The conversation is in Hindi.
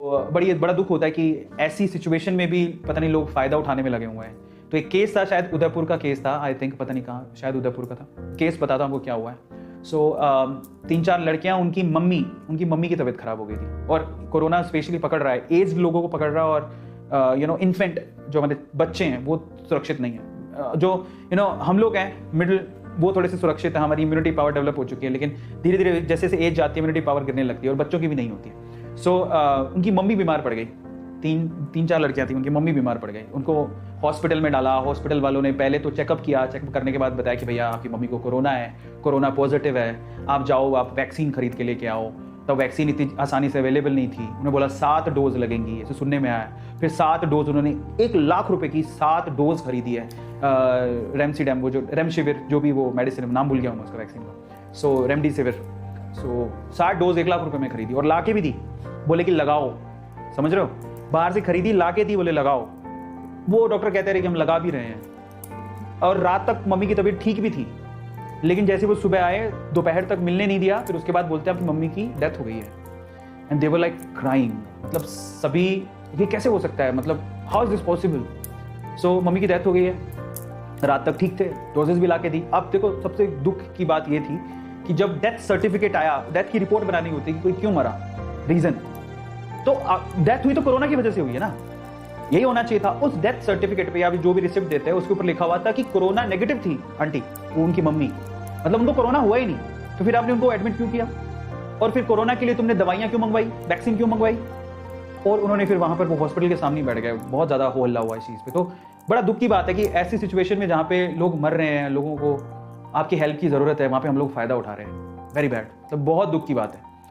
बड़ा दुख होता है कि ऐसी सिचुएशन में भी पता नहीं लोग फ़ायदा उठाने में लगे हुए हैं। तो एक केस था, शायद उदयपुर का केस था, आई थिंक, पता नहीं कहाँ, शायद उदयपुर का था केस। बताता हूँ आपको क्या हुआ है। सो 3-4 लड़कियाँ, उनकी मम्मी की तबीयत खराब हो गई थी और कोरोना स्पेशली पकड़ रहा है, एज्ड लोगों को पकड़ रहा है और इन्फेंट जो हमारे बच्चे हैं वो सुरक्षित नहीं है। जो हम लोग हैं मिडिल, वो थोड़े से सुरक्षित है, हमारी इम्यूनिटी पावर डेवलप हो चुकी है, लेकिन धीरे धीरे जैसे जैसे एज जाती है इम्यूनिटी पावर गिरने लगती है और बच्चों की भी नहीं होती है। सो उनकी मम्मी बीमार पड़ गई। 3-4 लड़कियां थी, उनकी मम्मी बीमार पड़ गई। उनको हॉस्पिटल में डाला। हॉस्पिटल वालों ने पहले तो चेकअप किया, चेकअप करने के बाद बताया कि भैया आपकी मम्मी को कोरोना है, कोरोना पॉजिटिव है, आप जाओ, आप वैक्सीन खरीद के लेके आओ। तब वैक्सीन इतनी आसानी से अवेलेबल नहीं थी। उन्होंने बोला 7 डोज लगेंगी, ऐसे सुनने में आया। फिर 7 डोज, उन्होंने 1 लाख रुपए की 7 डोज खरीदी है। रेमसीडेम, वो जो रेमशिविर, जो भी वो मेडिसिन, नाम भूल गया हूँ उसका वैक्सीन का। सो रेमडेसिविर, 60 डोज 1 लाख रुपए में खरीदी और ला के भी दी। बोले कि लगाओ, समझ रहे हो, बाहर से खरीदी, ला के दी, बोले लगाओ। वो डॉक्टर कहते रहे कि हम लगा भी रहे हैं। और रात तक मम्मी की तबीयत ठीक भी थी, लेकिन जैसे वो सुबह आए, दोपहर तक मिलने नहीं दिया। फिर उसके बाद बोलते हैं आपकी मम्मी की डेथ हो गई है। And they were like crying. मतलब सभी, ये कैसे हो सकता है, मतलब how is this possible. So mummy की डेथ हो गई है, रात तक ठीक थे, डोजेस भी ला के दी। अब देखो, सबसे दुख की बात ये थी कि जब डेथ सर्टिफिकेट आया, डेथ की रिपोर्ट बनानी होती है कि कोई क्यों मरा, रीजन, तो डेथ हुई तो कोरोना की वजह से हुई है ना, यही होना चाहिए था। उस डेथ सर्टिफिकेट पे या जो भी रिसिप्ट देते हैं उसके ऊपर लिखा हुआ था कि कोरोना नेगेटिव थी आंटी, उनकी मम्मी, मतलब उनको कोरोना हुआ ही नहीं। तो फिर आपने उनको एडमिट क्यों किया, और फिर कोरोना के लिए तुमने दवाइयां क्यों मंगवाई, वैक्सीन क्यों मंगवाई। और उन्होंने फिर वहां पर वो हॉस्पिटल के सामने बैठ गए। बहुत ज्यादा हो हल्ला हुआ इस चीज पे। तो बड़ा दुख की बात है कि ऐसी सिचुएशन में जहाँ पे लोग मर रहे हैं, लोगों को आपकी हेल्प की जरूरत है, वहां पे हम लोग फायदा उठा रहे हैं। वेरी बैड, तो बहुत दुख की बात है।